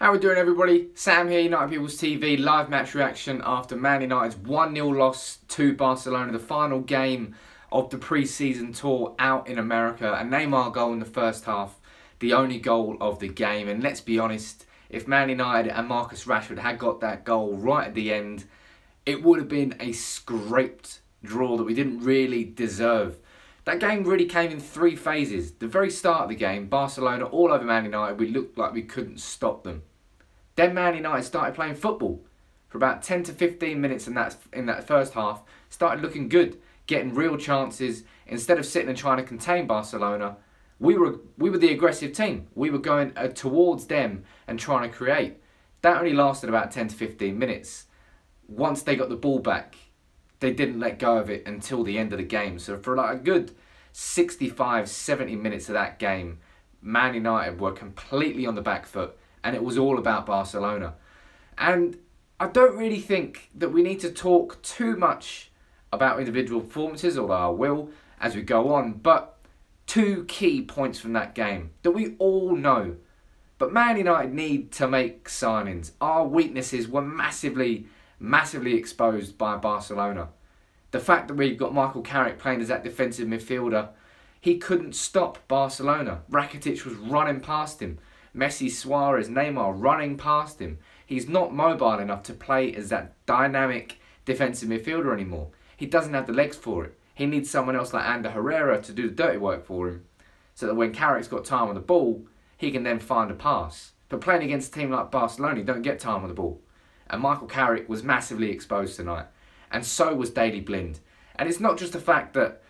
How we doing, everybody? Sam here, United People's TV, live match reaction after Man United's 1-0 loss to Barcelona, the final game of the pre-season tour out in America. A Neymar goal in the first half, the only goal of the game. And let's be honest, if Man United and Marcus Rashford had got that goal right at the end, it would have been a scraped draw that we didn't really deserve. That game really came in three phases. The very start of the game, Barcelona all over Man United, we looked like we couldn't stop them. Then Man United started playing football for about 10 to 15 minutes in that first half. Started looking good, getting real chances. Instead of sitting and trying to contain Barcelona, we were the aggressive team. We were going towards them and trying to create. That only lasted about 10 to 15 minutes. Once they got the ball back, they didn't let go of it until the end of the game. So for like a good 65, 70 minutes of that game, Man United were completely on the back foot and it was all about Barcelona. And I don't really think that we need to talk too much about individual performances, although I will as we go on. But two key points from that game that we all know. But Man United need to make signings. Our weaknesses were massively exposed by Barcelona. The fact that we've got Michael Carrick playing as that defensive midfielder, he couldn't stop Barcelona. Rakitic was running past him. Messi, Suarez, Neymar running past him. He's not mobile enough to play as that dynamic defensive midfielder anymore. He doesn't have the legs for it. He needs someone else like Ander Herrera to do the dirty work for him, so that when Carrick's got time on the ball, he can then find a pass. But playing against a team like Barcelona, you don't get time on the ball. And Michael Carrick was massively exposed tonight. And so was Daley Blind. And it's not just the fact that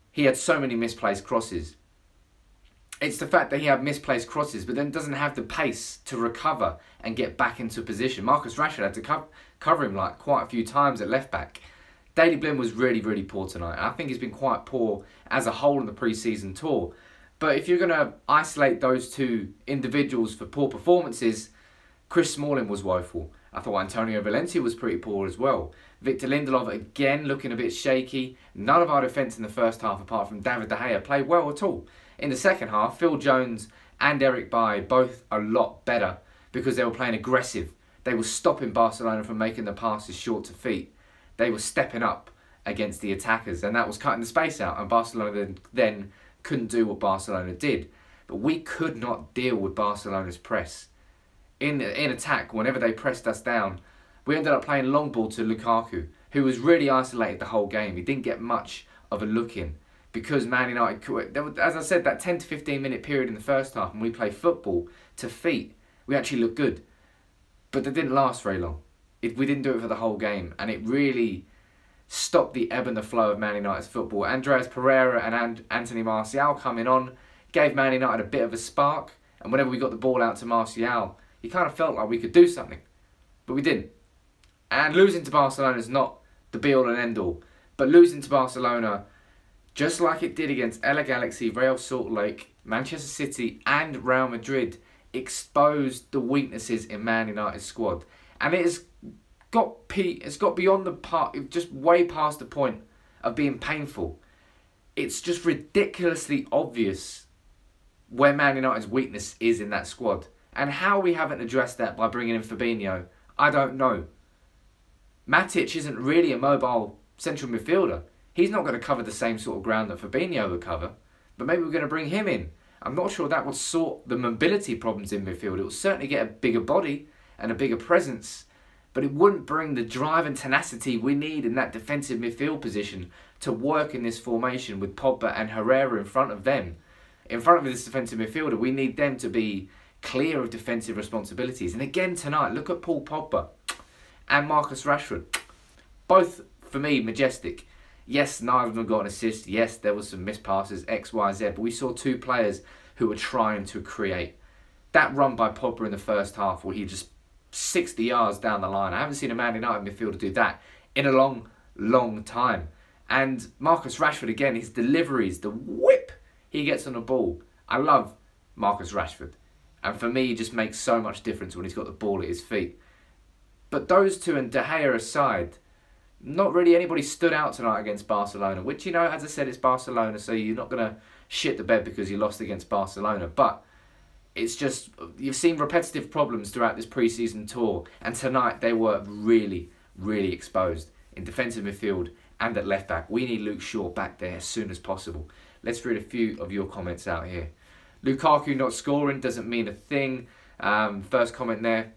he had so many misplaced crosses. It's the fact that he had misplaced crosses, but then doesn't have the pace to recover and get back into position. Marcus Rashford had to cover him like quite a few times at left back. Daley Blind was really poor tonight. I think he's been quite poor as a whole in the pre-season tour. But if you're going to isolate those two individuals for poor performances, Chris Smalling was woeful. I thought Antonio Valencia was pretty poor as well. Victor Lindelof again looking a bit shaky. None of our defence in the first half, apart from David De Gea, played well at all. In the second half, Phil Jones and Eric Bailly both a lot better because they were playing aggressive. They were stopping Barcelona from making the passes short to feet. They were stepping up against the attackers, and that was cutting the space out, and Barcelona then couldn't do what Barcelona did. But we could not deal with Barcelona's press. In attack, whenever they pressed us down, we ended up playing long ball to Lukaku, who was really isolated the whole game. He didn't get much of a look in because Man United could, as I said, that 10 to 15 minute period in the first half when we played football to feet, we actually looked good. But that didn't last very long. We didn't do it for the whole game, and it really stopped the ebb and the flow of Man United's football. Andreas Pereira and Anthony Martial coming on gave Man United a bit of a spark, and whenever we got the ball out to Martial, he kind of felt like we could do something, but we didn't. And losing to Barcelona is not the be-all and end-all, but losing to Barcelona, just like it did against LA Galaxy, Real Salt Lake, Manchester City and Real Madrid, exposed the weaknesses in Man United's squad. And it's got beyond the part, just way past the point of being painful. It's just ridiculously obvious where Man United's weakness is in that squad. And how we haven't addressed that by bringing in Fabinho, I don't know. Matic isn't really a mobile central midfielder. He's not going to cover the same sort of ground that Fabinho would cover. But maybe we're going to bring him in. I'm not sure that will sort the mobility problems in midfield. It will certainly get a bigger body and a bigger presence. But it wouldn't bring the drive and tenacity we need in that defensive midfield position to work in this formation with Pogba and Herrera in front of them. In front of this defensive midfielder, we need them to be clear of defensive responsibilities. And again tonight, look at Paul Pogba and Marcus Rashford. Both, for me, majestic. Yes, neither of them got an assist. Yes, there was some missed passes, X, Y, Z. But we saw two players who were trying to create. That run by Pogba in the first half where he just 60 yards down the line. I haven't seen a Man United midfielder do that in a long time. And Marcus Rashford, again, his deliveries, the whip he gets on the ball. I love Marcus Rashford. And for me, he just makes so much difference when he's got the ball at his feet. But those two and De Gea aside, not really anybody stood out tonight against Barcelona. Which, you know, as I said, it's Barcelona, so you're not going to shit the bed because you lost against Barcelona. But it's just, you've seen repetitive problems throughout this pre-season tour, and tonight they were really, really exposed in defensive midfield and at left back. We need Luke Shaw back there as soon as possible. Let's read a few of your comments out here. Lukaku not scoring doesn't mean a thing. First comment there,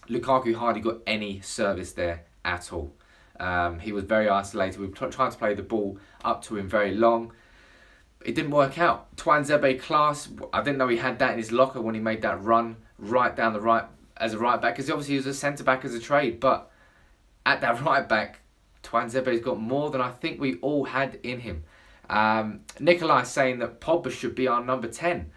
Lukaku hardly got any service there at all. He was very isolated. We were trying to play the ball up to him very long. It didn't work out. Tuanzebe class, I didn't know he had that in his locker when he made that run right down the right as a right back, because obviously he was a centre back as a trade, but at that right back, Tuanzebe's got more than I think we all had in him. Nikolai saying that Pogba should be our number 10.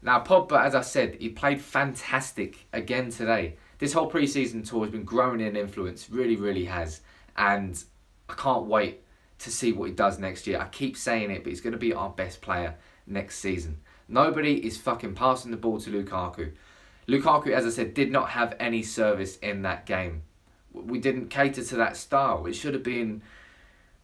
Now Pogba, as I said, he played fantastic again today. This whole pre-season tour has been growing in influence, really, really has. And I can't wait to see what he does next year. I keep saying it, but he's going to be our best player next season. Nobody is fucking passing the ball to Lukaku. Lukaku, as I said, did not have any service in that game. We didn't cater to that style. It should have been,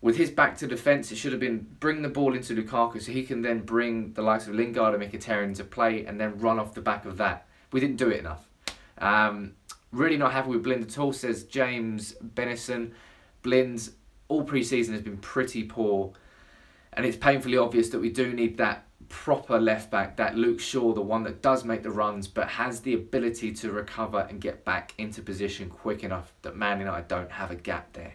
with his back to defence, it should have been bring the ball into Lukaku so he can then bring the likes of Lingard and Mkhitaryan into play and then run off the back of that. We didn't do it enough. Really not happy with Blind at all, says James Benison. Blind's all pre-season has been pretty poor, and it's painfully obvious that we do need that proper left back, that Luke Shaw, the one that does make the runs but has the ability to recover and get back into position quick enough that Man United don't have a gap there.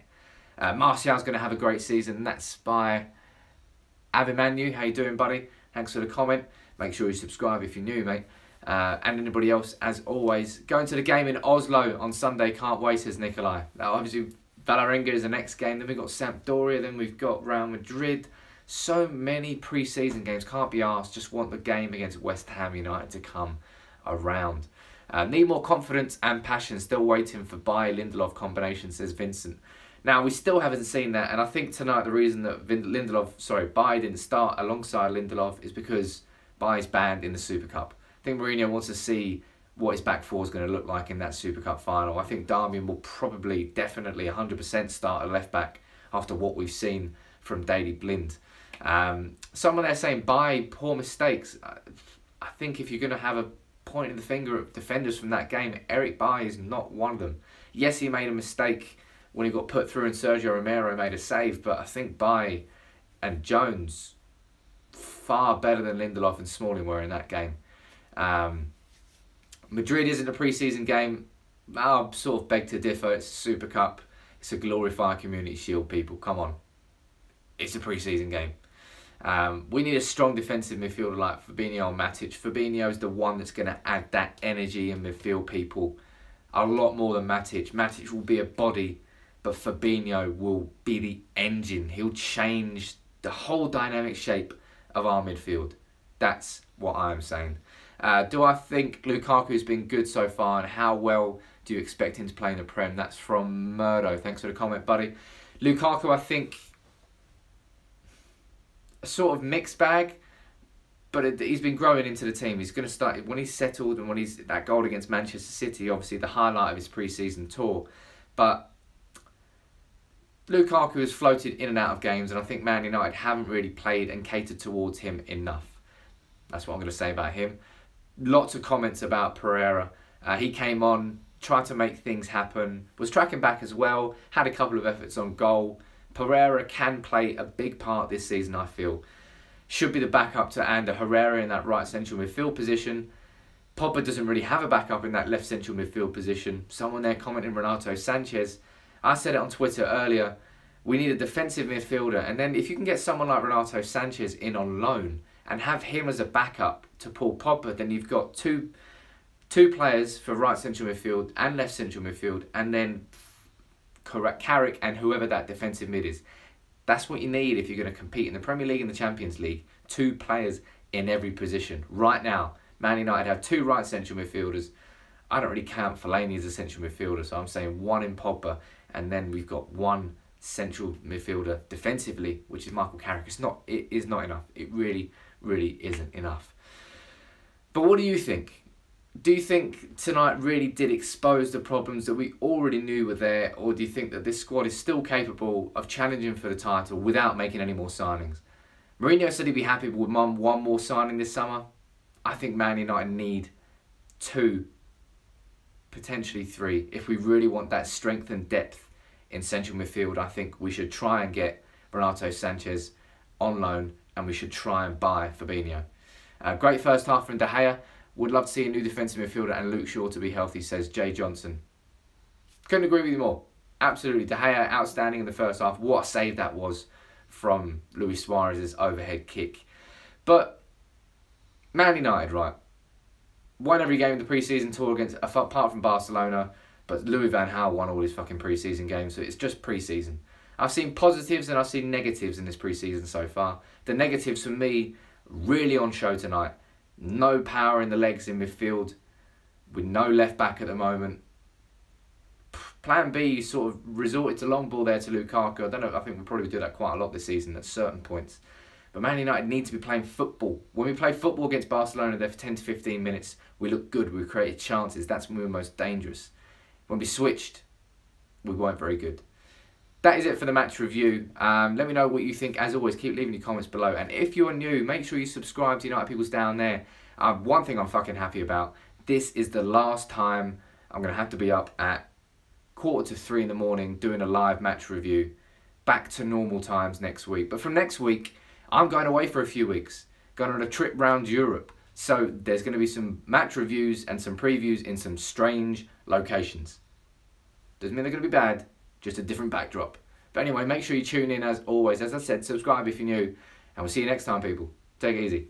Martial's going to have a great season. That's by Avimanu. How you doing, buddy? Thanks for the comment. Make sure you subscribe if you're new, mate. And anybody else, as always. Going to the game in Oslo on Sunday. Can't wait, says Nikolai. Now, obviously, Vålerenga is the next game. Then we've got Sampdoria. Then we've got Real Madrid. So many pre-season games. Can't be asked. Just want the game against West Ham United to come around. Need more confidence and passion. Still waiting for Bayer-Lindelof combination, says Vincent. Now, we still haven't seen that. And I think tonight the reason that Bayer didn't start alongside Lindelof is because Bayer's banned in the Super Cup. I think Mourinho wants to see what his back four is going to look like in that Super Cup final. I think Darmian will probably, definitely 100% start at left back after what we've seen from Daley Blind. Someone there saying, by poor mistakes. I think if you're going to have a point in the finger at defenders from that game, Eric Bailly is not one of them. Yes, he made a mistake when he got put through and Sergio Romero made a save, but I think Bailly and Jones far better than Lindelof and Smalling were in that game. Madrid isn't a pre-season game. I'll sort of beg to differ. It's a Super Cup. It's a glorified Community Shield, people. Come on. It's a pre-season game. We need a strong defensive midfielder like Fabinho or Matic. Fabinho is the one that's going to add that energy in midfield, people. A lot more than Matic. Matic will be a body, but Fabinho will be the engine. He'll change the whole dynamic shape of our midfield. That's what I'm saying. Do I think Lukaku's been good so far, and how well do you expect him to play in the Prem? That's from Murdo. Thanks for the comment, buddy. Lukaku, I think, a sort of mixed bag, but he's been growing into the team. He's going to start, when he's settled and when he's that goal against Manchester City, obviously the highlight of his pre-season tour. But Lukaku has floated in and out of games, and I think Man United haven't really played and catered towards him enough. That's what I'm going to say about him. Lots of comments about Pereira. He came on, tried to make things happen, was tracking back as well, had a couple of efforts on goal. Pereira can play a big part this season, I feel. Should be the backup to Ander Herrera in that right central midfield position. Pogba doesn't really have a backup in that left central midfield position. Someone there commenting Renato Sanchez. I said it on Twitter earlier. We need a defensive midfielder. And then if you can get someone like Renato Sanchez in on loan and have him as a backup to Paul Pogba, then you've got two players for right central midfield and left central midfield, and then Carrick and whoever that defensive mid is. That's what you need if you're going to compete in the Premier League and the Champions League. 2 players in every position. Right now, Man United have 2 right central midfielders. I don't really count Fellaini as a central midfielder, so I'm saying 1 in Pogba, and then we've got 1 central midfielder defensively, which is Michael Carrick. It is not enough. It really isn't enough. But what do you think? Do you think tonight really did expose the problems that we already knew were there, or do you think that this squad is still capable of challenging for the title without making any more signings? Mourinho said he'd be happy with one more signing this summer. I think Man United need 2, potentially 3. If we really want that strength and depth in central midfield, I think we should try and get Renato Sanchez on loan, and we should try and buy Fabinho. Great first half from De Gea. Would love to see a new defensive midfielder and Luke Shaw to be healthy, says Jay Johnson. Couldn't agree with you more. Absolutely. De Gea outstanding in the first half. What a save that was from Luis Suarez's overhead kick. But Man United, right? Won every game in the pre-season tour against, apart from Barcelona, but Louis van Gaal won all his fucking pre-season games, so it's just pre-season. I've seen positives and I've seen negatives in this pre-season so far. The negatives for me, really on show tonight. No power in the legs in midfield, with no left back at the moment. Plan B sort of resorted to long ball there to Lukaku. I don't know, I think we'll probably do that quite a lot this season at certain points. But Man United need to be playing football. When we play football against Barcelona there for 10 to 15 minutes, we look good, we created chances. That's when we were most dangerous. When we switched, we weren't very good. That is it for the match review. Let me know what you think. As always, keep leaving your comments below. And if you're new, make sure you subscribe to United People's down there. One thing I'm fucking happy about, this is the last time I'm going to have to be up at 2:45 in the morning doing a live match review. Back to normal times next week. But from next week, I'm going away for a few weeks. Going on a trip around Europe. So there's going to be some match reviews and some previews in some strange locations. Doesn't mean they're going to be bad, just a different backdrop. But anyway, make sure you tune in as always. As I said, subscribe if you're new. And we'll see you next time, people. Take it easy.